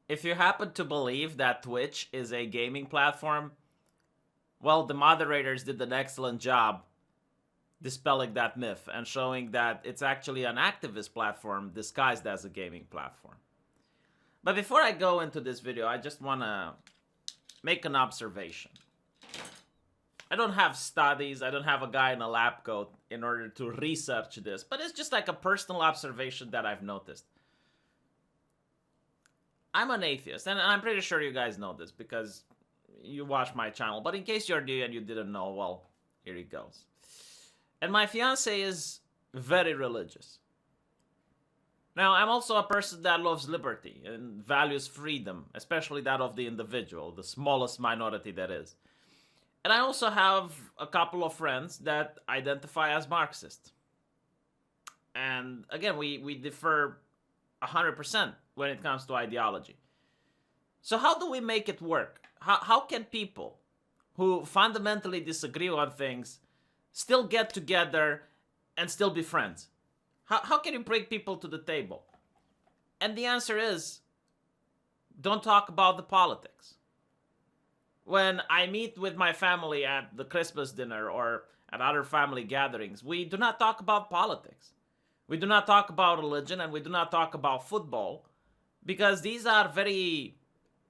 If you happen to believe that Twitch is a gaming platform, well, the moderators did an excellent job dispelling that myth and showing that it's actually an activist platform disguised as a gaming platform. But before I go into this video, I just want to make an observation. I don't have studies, I don't have a guy in a lab coat in order to research this, but it's just like a personal observation that I've noticed. I'm an atheist, and I'm pretty sure you guys know this because you watch my channel, but in case you're new and you didn't know, well, here it goes. And my fiance is very religious. Now, I'm also a person that loves liberty and values freedom, especially that of the individual, the smallest minority that is. And I also have a couple of friends that identify as Marxist. And again, we differ 100% when it comes to ideology. So how do we make it work? How can people who fundamentally disagree on things still get together and still be friends? How can you bring people to the table? And the answer is, don't talk about the politics. When I meet with my family at the Christmas dinner or at other family gatherings, we do not talk about politics. We do not talk about religion, and we do not talk about football, because these are very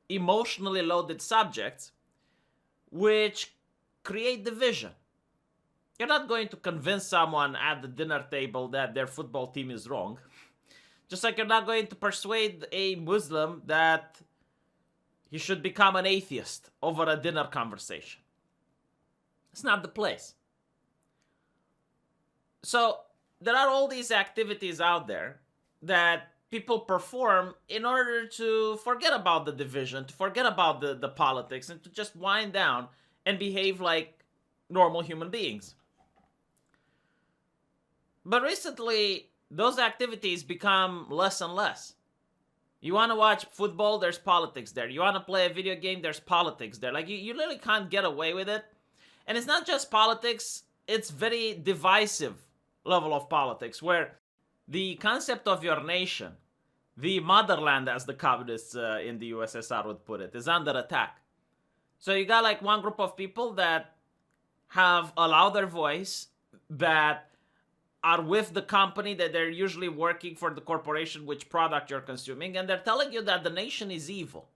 emotionally loaded subjects which create division. You're not going to convince someone at the dinner table that their football team is wrong. Just like you're not going to persuade a Muslim that he should become an atheist over a dinner conversation. It's not the place. So there are all these activities out there that people perform in order to forget about the division, to forget about the politics, and to just wind down and behave like normal human beings. But recently, those activities become less and less. You want to watch football, there's politics there. You want to play a video game, there's politics there. Like, you literally can't get away with it. And it's not just politics, it's very divisive level of politics, where the concept of your nation, the motherland, as the communists in the USSR would put it, is under attack. So you got like one group of people that have a louder voice, that are with the company, that they're usually working for the corporation which product you're consuming, and they're telling you that the nation is evil,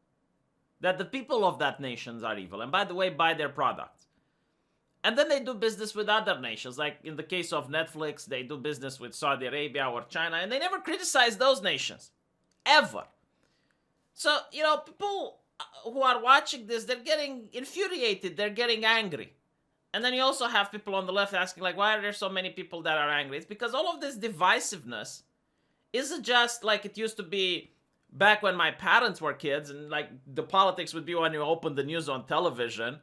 that the people of that nation are evil, and by the way, buy their products. And then they do business with other nations, like in the case of Netflix, they do business with Saudi Arabia or China, and they never criticize those nations, ever. So, you know, people who are watching this, they're getting infuriated, they're getting angry. And then you also have people on the left asking, like, why are there so many people that are angry? It's because all of this divisiveness isn't just like it used to be back when my parents were kids, and like the politics would be when you open the news on television,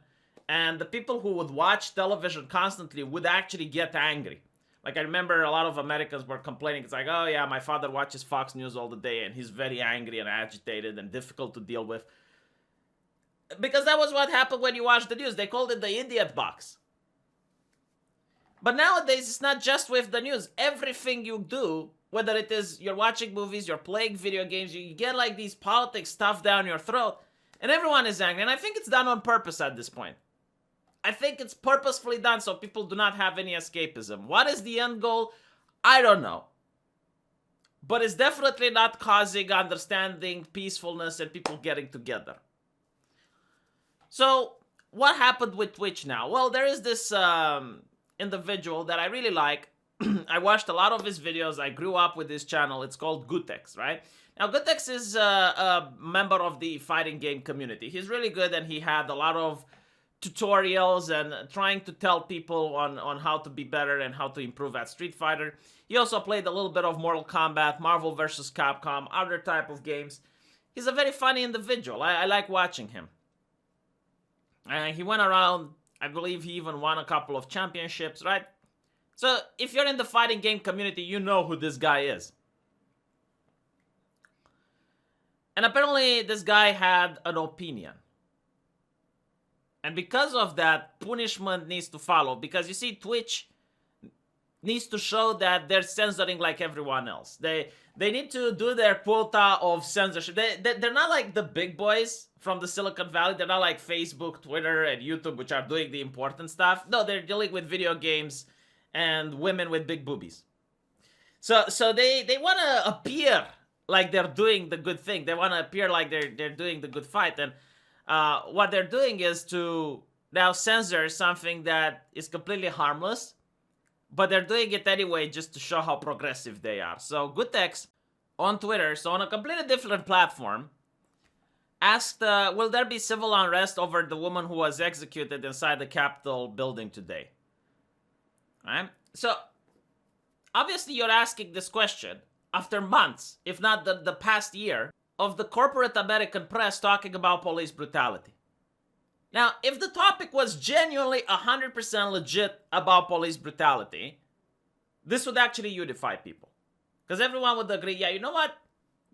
and the people who would watch television constantly would actually get angry. Like, I remember a lot of Americans were complaining. It's like, oh yeah, my father watches Fox News all the day, and he's very angry and agitated and difficult to deal with. Because that was what happened when you watched the news. They called it the idiot box. But nowadays, it's not just with the news. Everything you do, whether it is you're watching movies, you're playing video games, you get like these politics stuffed down your throat, and everyone is angry. And I think it's done on purpose at this point. I think it's purposefully done so people do not have any escapism. What is the end goal? I don't know. But it's definitely not causing understanding, peacefulness, and people getting together. So, what happened with Twitch now? Well, there is this individual that I really like. I watched a lot of his videos. I grew up with his channel. It's called Gootecks, right? Now, Gootecks is a member of the fighting game community. He's really good, and he had a lot of tutorials and trying to tell people on how to be better and how to improve at Street Fighter. He also played a little bit of Mortal Kombat, Marvel vs. Capcom, other type of games. He's a very funny individual. I like watching him. He went around, I believe he even won a couple of championships, right? So if you're in the fighting game community, you know who this guy is. And apparently this guy had an opinion. And because of that, punishment needs to follow. Because you see, Twitch needs to show that they're censoring like everyone else. They need to do their quota of censorship. They're not like the big boys from the Silicon Valley. They're not like Facebook, Twitter, and YouTube, which are doing the important stuff. No, they're dealing with video games and women with big boobies. So they want to appear like they're doing the good thing. They want to appear like they're doing the good fight. And what they're doing is to now censor something that is completely harmless, but they're doing it anyway just to show how progressive they are. So Gootecks on Twitter, so on a completely different platform, asked, will there be civil unrest over the woman who was executed inside the Capitol building today? Right? So, obviously you're asking this question after months, if not the past year, of the corporate American press talking about police brutality. Now, if the topic was genuinely 100% legit about police brutality, this would actually unify people. Because everyone would agree, yeah, you know what?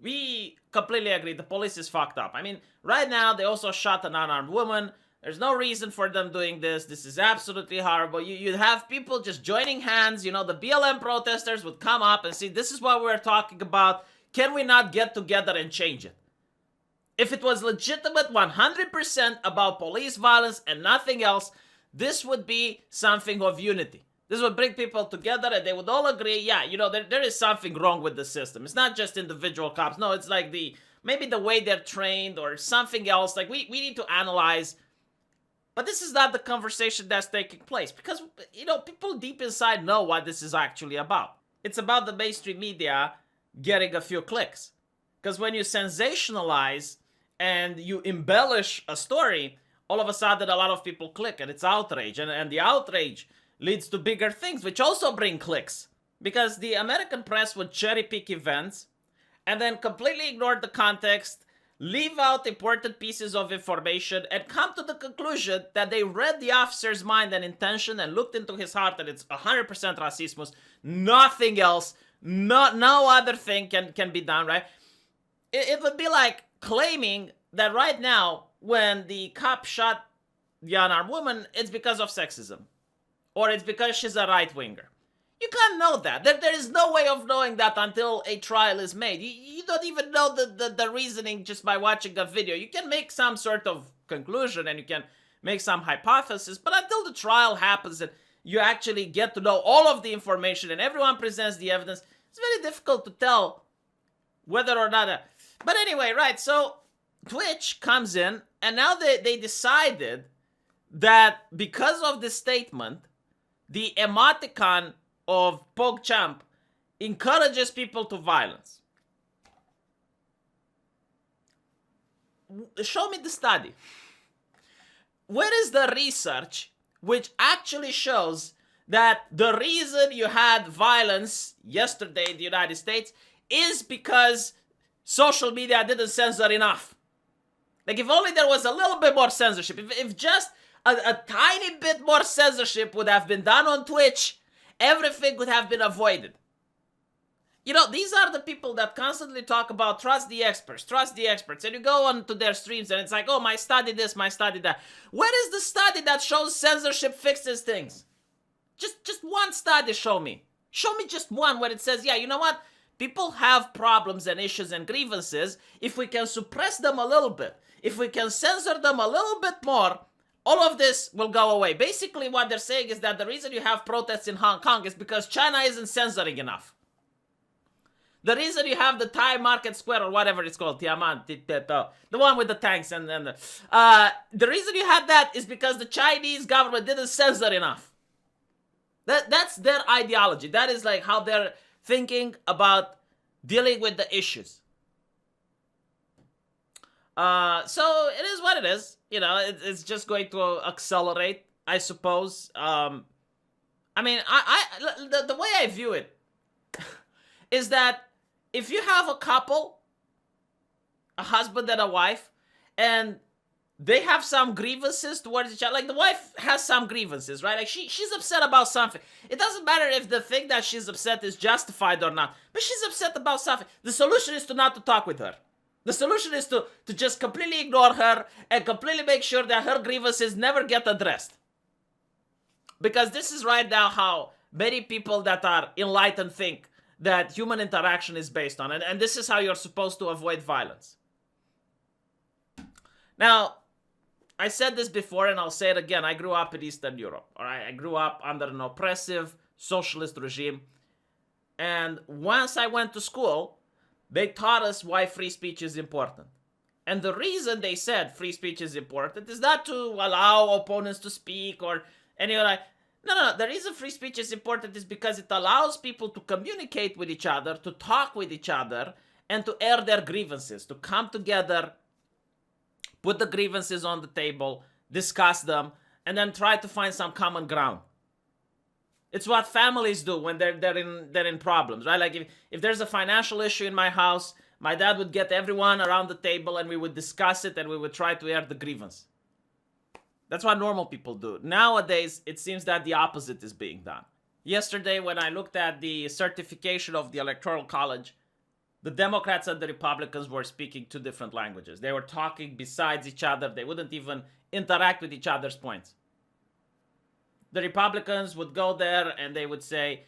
We completely agree, the police is fucked up. I mean, right now, they also shot an unarmed woman. There's no reason for them doing this. This is absolutely horrible. You'd have people just joining hands. You know, the BLM protesters would come up and say, this is what we're talking about. Can we not get together and change it? If it was legitimate 100% about police violence and nothing else, this would be something of unity. This would bring people together and they would all agree, yeah, you know, there is something wrong with the system. It's not just individual cops. No, it's like maybe the way they're trained or something else. Like we need to analyze. But this is not the conversation that's taking place because, you know, people deep inside know what this is actually about. It's about the mainstream media getting a few clicks. Because when you sensationalize and you embellish a story, all of a sudden a lot of people click and it's outrage. And the outrage leads to bigger things, which also bring clicks. Because the American press would cherry pick events and then completely ignore the context, leave out important pieces of information, and come to the conclusion that they read the officer's mind and intention and looked into his heart and it's 100% racismus, nothing else, no other thing can be done, right? It would be like claiming that right now, when the cop shot the unarmed woman, it's because of sexism. Or it's because she's a right-winger. You can't know that. There is no way of knowing that until a trial is made. You don't even know the reasoning just by watching a video. You can make some sort of conclusion and you can make some hypothesis, but until the trial happens and you actually get to know all of the information and everyone presents the evidence, it's very difficult to tell whether or not... But anyway, right, so Twitch comes in and now they decided that because of this statement, the emoticon of PogChamp encourages people to violence. Show me the study. Where is the research which actually shows that the reason you had violence yesterday in the United States is because social media didn't censor enough? Like, if only there was a little bit more censorship, if just a tiny bit more censorship would have been done on Twitch, everything would have been avoided. You know, these are the people that constantly talk about trust the experts, and you go on to their streams and it's like, oh, my study this, my study that. Where is the study that shows censorship fixes things? Just one study, show me. Show me just one where it says, yeah, you know what? People have problems and issues and grievances. If we can suppress them a little bit, if we can censor them a little bit more, all of this will go away. Basically, what they're saying is that the reason you have protests in Hong Kong is because China isn't censoring enough. The reason you have the Thai Market Square, or whatever it's called, Tiaman, the one with the tanks, and the reason you had that is because the Chinese government didn't censor enough. That's their ideology. That is like how they're thinking about dealing with the issues. So it is what it is. You know, it's just going to accelerate, I suppose. I mean, the way I view it is that if you have a couple, a husband and a wife, and they have some grievances towards each other, like the wife has some grievances, right? Like she's upset about something. It doesn't matter if the thing that she's upset is justified or not, but she's upset about something. The solution is to not to talk with her. The solution is to just completely ignore her and completely make sure that her grievances never get addressed. Because this is right now how many people that are enlightened think that human interaction is based on it, and this is how you're supposed to avoid violence. Now, I said this before and I'll say it again. I grew up in Eastern Europe, all right? I grew up under an oppressive socialist regime. And once I went to school, they taught us why free speech is important. And the reason they said free speech is important is not to allow opponents to speak or any other. No. The reason free speech is important is because it allows people to communicate with each other, to talk with each other, and to air their grievances, to come together, put the grievances on the table, discuss them, and then try to find some common ground. It's what families do when they're in problems, right? Like if there's a financial issue in my house, my dad would get everyone around the table and we would discuss it and we would try to air the grievance. That's what normal people do. Nowadays, it seems that the opposite is being done. Yesterday, when I looked at the certification of the Electoral College, the Democrats and the Republicans were speaking two different languages. They were talking besides each other. They wouldn't even interact with each other's points. The Republicans would go there and they would say,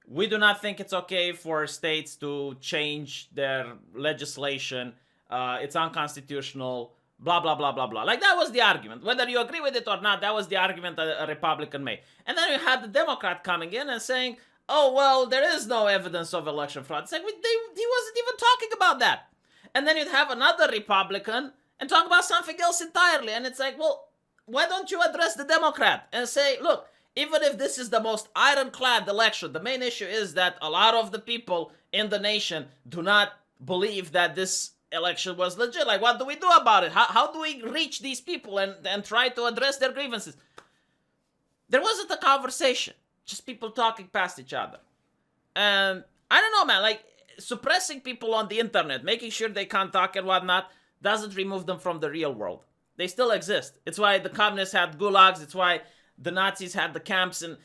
we do not think it's okay for states to change their legislation. It's unconstitutional, blah, blah, blah, blah, blah. Like that was the argument. Whether you agree with it or not, that was the argument a Republican made. And then you had the Democrat coming in and saying, oh, well, there is no evidence of election fraud. It's like, he wasn't even talking about that. And then you'd have another Republican and talk about something else entirely. And it's like, well, why don't you address the Democrat and say, look, even if this is the most ironclad election, the main issue is that a lot of the people in the nation do not believe that this election was legit. Like, what do we do about it? How do we reach these people and try to address their grievances? There wasn't a conversation. Just people talking past each other. And I don't know, man, like suppressing people on the internet, making sure they can't talk and whatnot, doesn't remove them from the real world. They still exist. It's why the communists had gulags. It's why the Nazis had the camps, and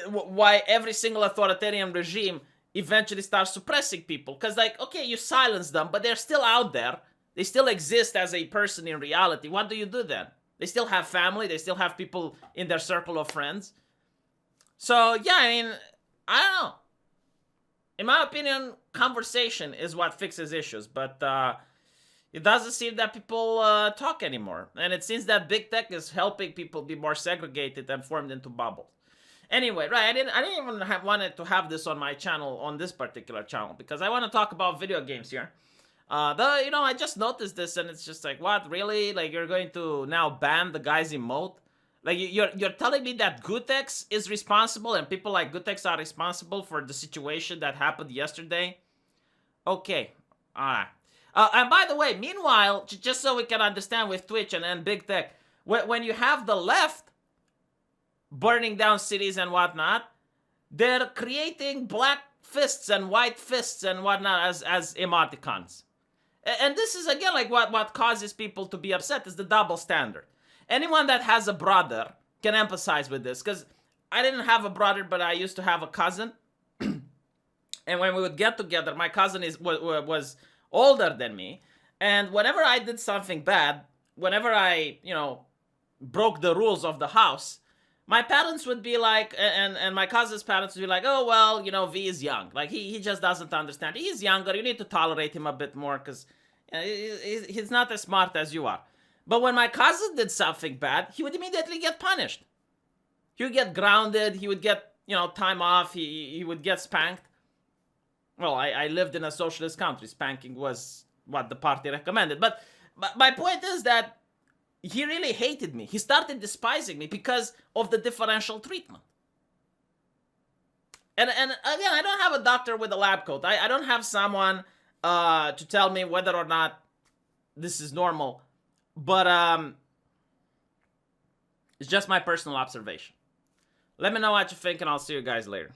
why every single authoritarian regime eventually starts suppressing people. Because, like, okay, you silence them, but they're still out there. They still exist as a person in reality. What do you do then? They still have family. They still have people in their circle of friends. So, yeah, I mean, I don't know. In my opinion, conversation is what fixes issues. But it doesn't seem that people talk anymore. And it seems that big tech is helping people be more segregated and formed into bubbles. Anyway, right, I didn't even wanted to have this on my channel, on this particular channel, because I want to talk about video games here. I just noticed this and it's just like, what, really? Like, you're going to now ban the guy's emote? Like, you're telling me that Gootecks is responsible and people like Gootecks are responsible for the situation that happened yesterday? Okay, alright. And by the way, meanwhile, just so we can understand with Twitch and big tech, when you have the left burning down cities and whatnot, they're creating black fists and white fists and whatnot as emoticons. And this is, again, like what causes people to be upset is the double standard. Anyone that has a brother can empathize with this, because I didn't have a brother, but I used to have a cousin. And when we would get together, my cousin was older than me. And whenever I did something bad, whenever I, broke the rules of the house, my parents would be like, and my cousin's parents would be like, oh, well, V is young. Like, he just doesn't understand. He's younger. You need to tolerate him a bit more because he's not as smart as you are. But when my cousin did something bad, he would immediately get punished. He would get grounded. He would get, time off. He would get spanked. Well, I lived in a socialist country. Spanking was what the party recommended. But my point is that he really hated me. He started despising me because of the differential treatment. And again, I don't have a doctor with a lab coat. I don't have someone to tell me whether or not this is normal. But it's just my personal observation. Let me know what you think, and I'll see you guys later.